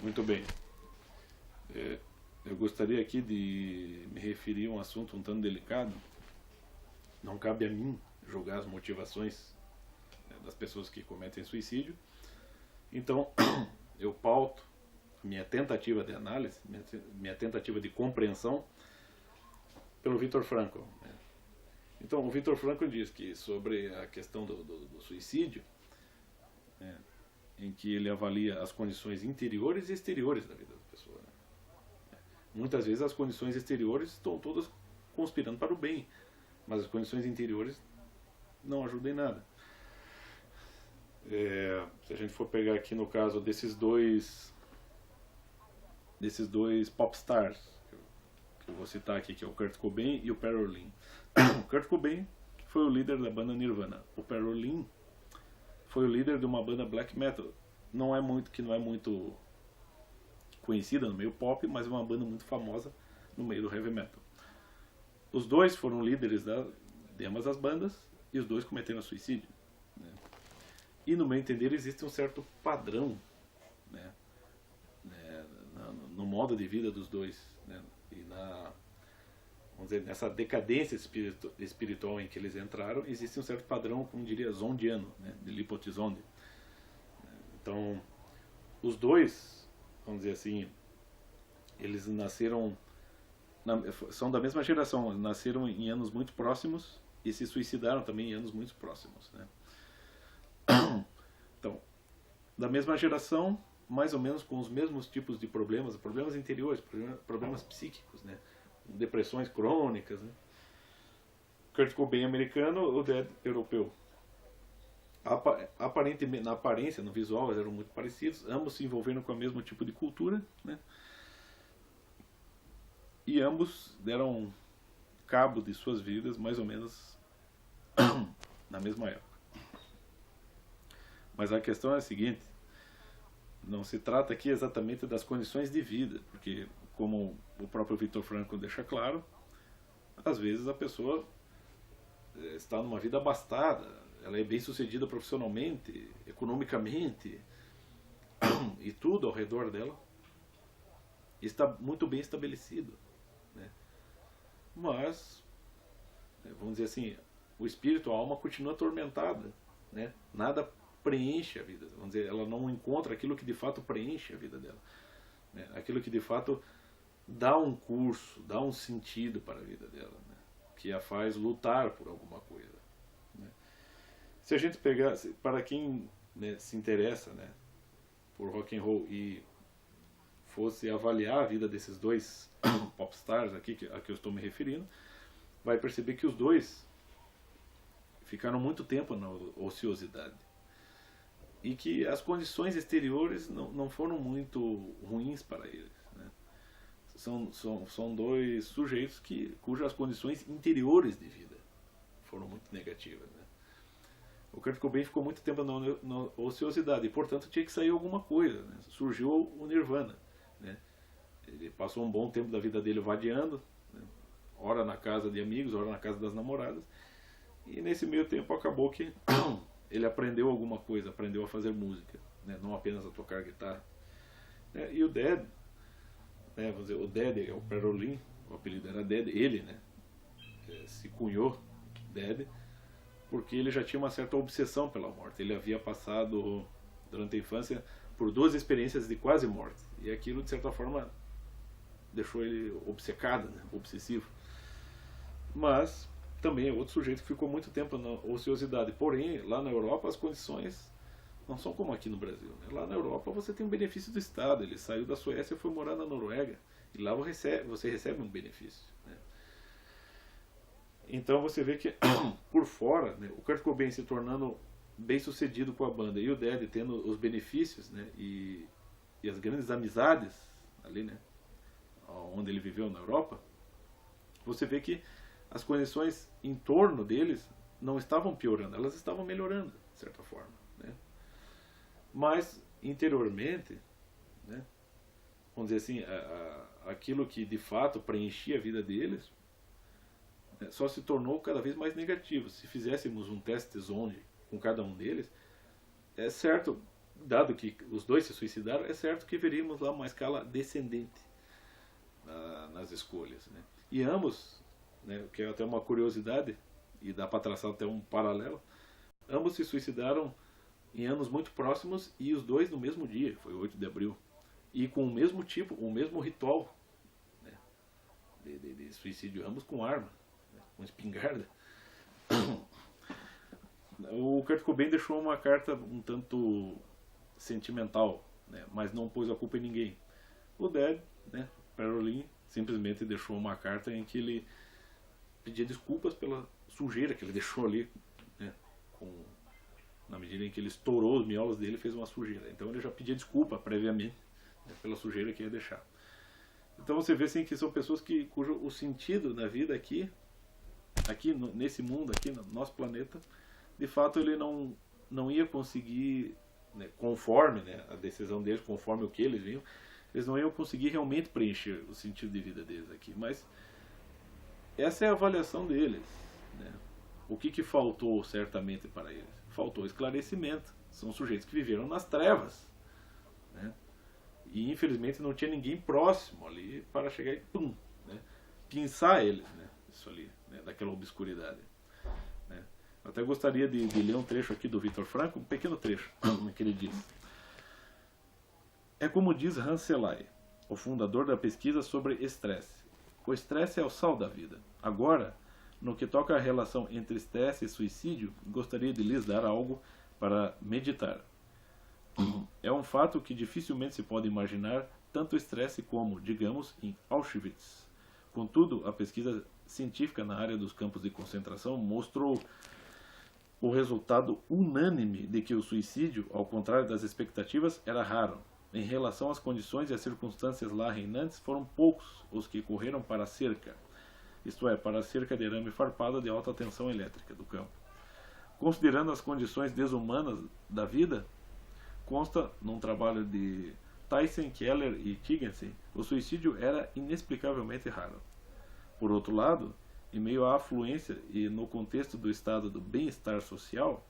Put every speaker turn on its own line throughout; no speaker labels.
Muito bem. É, eu gostaria aqui de me referir a um assunto um tanto delicado. Não cabe a mim julgar as motivações, né, das pessoas que cometem suicídio. Então, eu pauto minha tentativa de análise, minha tentativa de compreensão pelo Viktor Frankl, né? Então, o Viktor Frankl diz que sobre a questão do suicídio, né, em que ele avalia as condições interiores e exteriores da vida da pessoa, né? Muitas vezes as condições exteriores estão todas conspirando para o bem, mas as condições interiores não ajudam em nada. Se a gente for pegar aqui no caso desses dois popstars que eu vou citar aqui, que é o Kurt Cobain e o Pearl Lynn. O Kurt Cobain foi o líder da banda Nirvana. O Pearl Lynn foi o líder de uma banda black metal. Não é muito conhecida no meio pop, mas é uma banda muito famosa no meio do heavy metal. Os dois foram líderes de ambas as bandas e os dois cometeram suicídio, né? E no meu entender existe um certo padrão, né, no modo de vida dos dois, né, e vamos dizer, nessa decadência espiritual em que eles entraram, existe um certo padrão, como diria, zondiano, né, de Lipotizonde. Então, os dois, vamos dizer assim, eles nasceram, são da mesma geração, nasceram em anos muito próximos e se suicidaram também em anos muito próximos, né? Então, da mesma geração, mais ou menos com os mesmos tipos de problemas interiores, problemas psíquicos, né? Depressões crônicas, né? Kurt Cobain americano, o Dead europeu. Aparentemente, na aparência, no visual, eles eram muito parecidos, ambos se envolveram com o mesmo tipo de cultura, né? E ambos deram cabo de suas vidas mais ou menos na mesma época. Mas a questão é a seguinte: não se trata aqui exatamente das condições de vida, porque, como o próprio Viktor Frankl deixa claro, às vezes a pessoa está numa vida abastada, ela é bem sucedida profissionalmente, economicamente, e tudo ao redor dela está muito bem estabelecido, né? Mas, vamos dizer assim, o espírito, a alma continua atormentada, né? Nada preenche a vida, vamos dizer, ela não encontra aquilo que de fato preenche a vida dela, né? Aquilo que de fato dá um curso, dá um sentido para a vida dela, né? Que a faz lutar por alguma coisa, né? Se a gente pegar, para quem, né, se interessa, né, por rock and roll e fosse avaliar a vida desses dois popstars aqui a que eu estou me referindo, vai perceber que os dois ficaram muito tempo na ociosidade e que as condições exteriores não foram muito ruins para eles, né? São dois sujeitos cujas condições interiores de vida foram muito negativas, né? O Kurt Cobain ficou muito tempo na ociosidade e, portanto, tinha que sair alguma coisa, né? Surgiu o Nirvana, né? Ele passou um bom tempo da vida dele vadiando, né? Ora na casa de amigos, ora na casa das namoradas, e nesse meio tempo acabou que ele aprendeu alguma coisa, aprendeu a fazer música, né? Não apenas a tocar guitarra, né? E o Dead, né, vamos dizer, o Dead é o Pearl Lynn, o apelido era Dead, ele, né, se cunhou Dead porque ele já tinha uma certa obsessão pela morte. Ele havia passado durante a infância por duas experiências de quase morte, e aquilo de certa forma deixou ele obcecado, né, obsessivo. Mas também é outro sujeito que ficou muito tempo na ociosidade. Porém, lá na Europa as condições não são como aqui no Brasil, né? Lá na Europa você tem um benefício do Estado. Ele saiu da Suécia e foi morar na Noruega, e lá você recebe um benefício, né? Então você vê que por fora, né, o Kurt Cobain se tornando bem sucedido com a banda e o Dead tendo os benefícios, né, e as grandes amizades ali, né, onde ele viveu na Europa, você vê que as condições em torno deles não estavam piorando, elas estavam melhorando, de certa forma, né? Mas interiormente, né, vamos dizer assim, aquilo que de fato preenchia a vida deles, né, só se tornou cada vez mais negativo. Se fizéssemos um teste Zonde com cada um deles, é certo, dado que os dois se suicidaram, é certo que veríamos lá uma escala descendente nas escolhas, né? E ambos, né, que é até uma curiosidade, e dá para traçar até um paralelo, ambos se suicidaram em anos muito próximos e os dois no mesmo dia, foi 8 de abril, e com o mesmo tipo, o mesmo ritual, né, de suicídio, ambos com arma, né, com espingarda. O Kurt Cobain deixou uma carta um tanto sentimental, né, mas não pôs a culpa em ninguém. O Dead, né, Parolin, simplesmente deixou uma carta em que ele pedia desculpas pela sujeira que ele deixou ali, né, na medida em que ele estourou os miolos dele, fez uma sujeira. Então ele já pedia desculpa previamente, né, pela sujeira que ia deixar. Então você vê assim que são pessoas cujo o sentido da vida aqui nesse mundo, aqui no nosso planeta, de fato ele não ia conseguir, né, conforme, né, a decisão deles, conforme o que eles viam, eles não iam conseguir realmente preencher o sentido de vida deles aqui. Mas essa é a avaliação deles, né? O que faltou certamente para eles? Faltou esclarecimento. São sujeitos que viveram nas trevas, né? E infelizmente não tinha ninguém próximo ali para chegar e pum, né, pinçar eles, né, isso ali, né, daquela obscuridade, né? Eu até gostaria de ler um trecho aqui do Viktor Frankl, um pequeno trecho que ele diz. É como diz Hans Selye, o fundador da pesquisa sobre estresse. O estresse é o sal da vida. Agora, no que toca à relação entre estresse e suicídio, gostaria de lhes dar algo para meditar. É um fato que dificilmente se pode imaginar tanto estresse como, digamos, em Auschwitz. Contudo, a pesquisa científica na área dos campos de concentração mostrou o resultado unânime de que o suicídio, ao contrário das expectativas, era raro. Em relação às condições e às circunstâncias lá reinantes, foram poucos os que correram para a cerca, isto é, para a cerca de arame farpada de alta tensão elétrica do campo. Considerando as condições desumanas da vida, consta num trabalho de Tyson, Keller e Tiggensen, o suicídio era inexplicavelmente raro. Por outro lado, em meio à afluência e no contexto do estado do bem-estar social,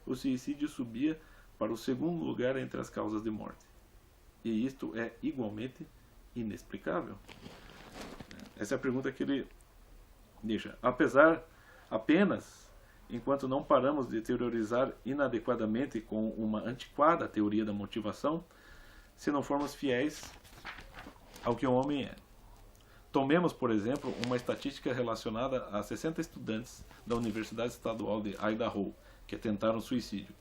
o suicídio subia para o segundo lugar entre as causas de morte. E isto é igualmente inexplicável? Essa é a pergunta que ele deixa. Apenas enquanto não paramos de teorizar inadequadamente com uma antiquada teoria da motivação, se não formos fiéis ao que o homem é. Tomemos, por exemplo, uma estatística relacionada a 60 estudantes da Universidade Estadual de Idaho que tentaram suicídio.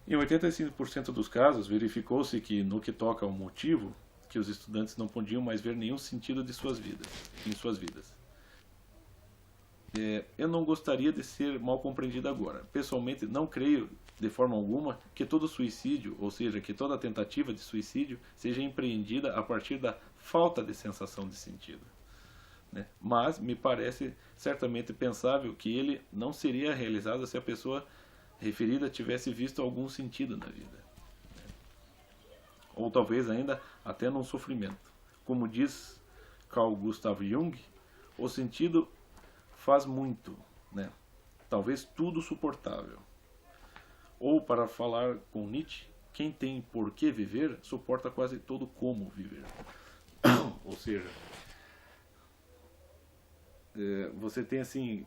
Em 85% dos casos, verificou-se que, no que toca ao motivo, que os estudantes não podiam mais ver nenhum sentido em suas vidas. Eu não gostaria de ser mal compreendido agora. Pessoalmente, não creio, de forma alguma, que todo suicídio, ou seja, que toda tentativa de suicídio, seja empreendida a partir da falta de sensação de sentido, né? Mas me parece certamente pensável que ele não seria realizado se a pessoa referida tivesse visto algum sentido na vida, né? Ou talvez ainda até num sofrimento. Como diz Carl Gustav Jung, o sentido faz muito, né? Talvez tudo suportável. Ou, para falar com Nietzsche, quem tem por que viver suporta quase todo como viver. Ou seja, você tem assim,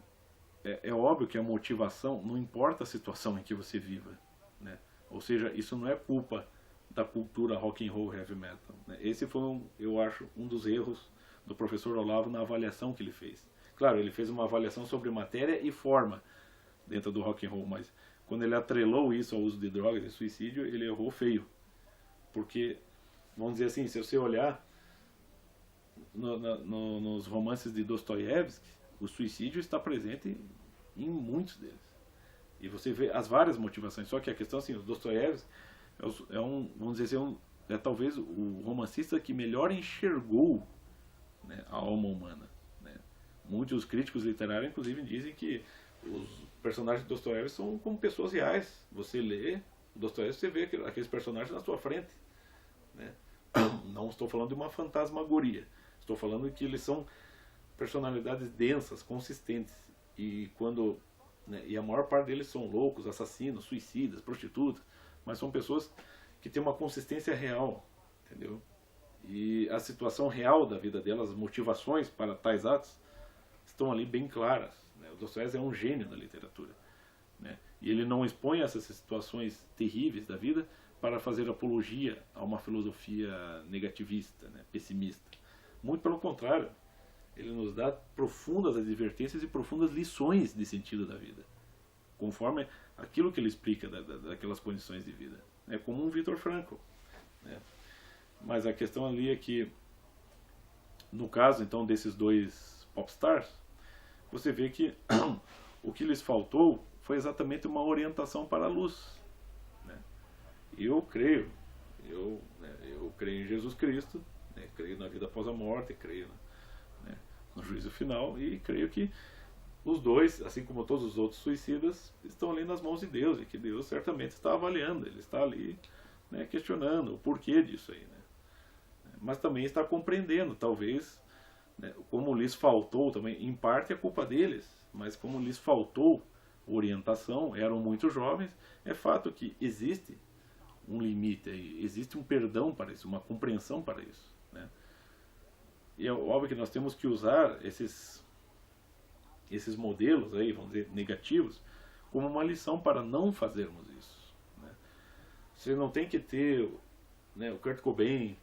é óbvio que a motivação não importa a situação em que você viva, né? Ou seja, isso não é culpa da cultura rock and roll, heavy metal, né? Esse foi, eu acho, um dos erros do professor Olavo na avaliação que ele fez. Claro, ele fez uma avaliação sobre matéria e forma dentro do rock and roll, mas quando ele atrelou isso ao uso de drogas e suicídio, ele errou feio. Porque, vamos dizer assim, se você olhar nos romances de Dostoiévski, o suicídio está presente em muitos deles. E você vê as várias motivações. Só que a questão, assim, o Dostoiévski vamos dizer assim, é talvez o romancista que melhor enxergou, né, a alma humana, né? Muitos críticos literários, inclusive, dizem que os personagens de Dostoiévski são como pessoas reais. Você lê Dostoiévski, você vê aqueles personagens na sua frente, né? Não estou falando de uma fantasmagoria. Estou falando que eles são personalidades densas, consistentes. E a maior parte deles são loucos, assassinos, suicidas, prostitutas. mas são pessoas que têm uma consistência real, entendeu? E a situação real da vida delas, as motivações para tais atos, estão ali bem claras, né? O Dostoiévski é um gênio da literatura, né? E ele não expõe essas situações terríveis da vida para fazer apologia a uma filosofia negativista, né? Pessimista. Muito pelo contrário, ele nos dá profundas advertências e profundas lições de sentido da vida, conforme aquilo que ele explica daquelas condições de vida. É como um Viktor Frankl, né? Mas a questão ali é que, no caso então desses dois popstars, você vê que o que lhes faltou foi exatamente uma orientação para a luz, né? Eu creio em Jesus Cristo, né? Creio na vida após a morte, creio, né, no juízo final, e creio que os dois, assim como todos os outros suicidas, estão ali nas mãos de Deus, e que Deus certamente está avaliando, ele está ali, né, questionando o porquê disso aí, né? Mas também está compreendendo, talvez, né, como lhes faltou também, em parte é culpa deles, mas como lhes faltou orientação, eram muito jovens, é fato que existe um limite aí, existe um perdão para isso, uma compreensão para isso, né? E é óbvio que nós temos que usar esses modelos aí, vamos dizer, negativos, como uma lição para não fazermos isso, né? Você não tem que ter, né, o Kurt Cobain,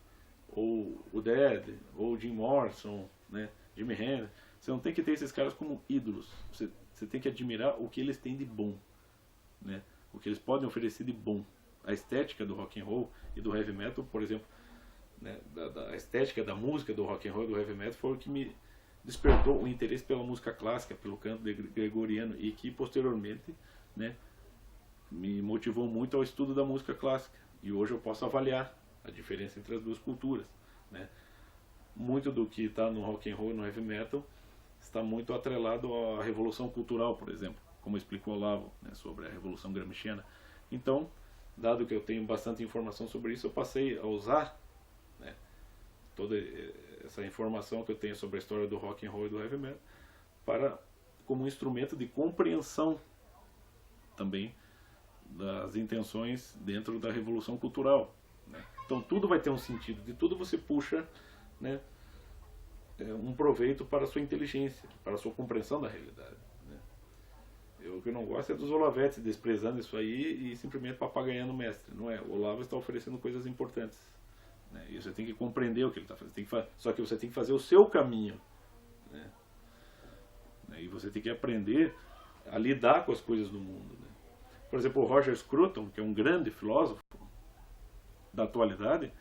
ou o Dead, ou o Jim Morrison, né, Jimi Hendrix. Você não tem que ter esses caras como ídolos. Você tem que admirar o que eles têm de bom, né, o que eles podem oferecer de bom. A estética do rock and roll e do heavy metal, por exemplo, né, a estética da música do rock and roll e do heavy metal foi o que me despertou o interesse pela música clássica, pelo canto gregoriano, e que posteriormente, né, me motivou muito ao estudo da música clássica. E hoje eu posso avaliar a diferença entre as duas culturas, né? Muito do que está no rock and roll e no heavy metal está muito atrelado à revolução cultural, por exemplo, como explicou o Olavo, né, sobre a revolução gramsciana. Então, dado que eu tenho bastante informação sobre isso, eu passei a usar, né, toda essa informação que eu tenho sobre a história do rock and roll e do heavy metal como um instrumento de compreensão também das intenções dentro da revolução cultural, né? Então tudo vai ter um sentido, de tudo você puxa, né, um proveito para a sua inteligência, para a sua compreensão da realidade, né? O que eu não gosto é dos Olavetes desprezando isso aí e simplesmente papagaiando o mestre. Não é, o Olavo está oferecendo coisas importantes, né? E você tem que compreender o que ele está fazendo, só que você tem que fazer o seu caminho, né? E você tem que aprender a lidar com as coisas do mundo, né? Por exemplo, o Roger Scruton, que é um grande filósofo da atualidade,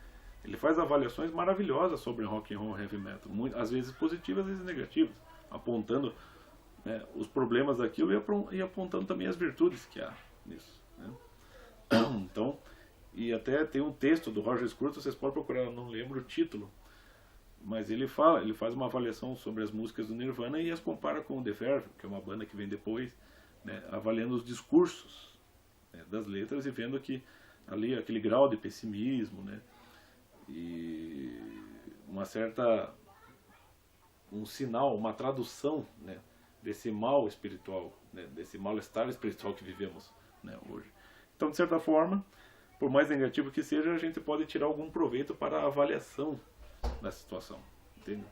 ele faz avaliações maravilhosas sobre rock and roll, heavy metal, às vezes positivas, às vezes negativas, apontando, né, os problemas daquilo e apontando também as virtudes que há nisso, né? Então, e até tem um texto do Roger Scruton, vocês podem procurar, eu não lembro o título, mas ele faz uma avaliação sobre as músicas do Nirvana e as compara com o The Verve, que é uma banda que vem depois, né, avaliando os discursos, né, das letras e vendo que ali aquele grau de pessimismo, né, e um sinal, uma tradução, né, desse mal espiritual, né, desse mal-estar espiritual que vivemos, né, hoje. Então, de certa forma, por mais negativo que seja, a gente pode tirar algum proveito para a avaliação da situação, entende?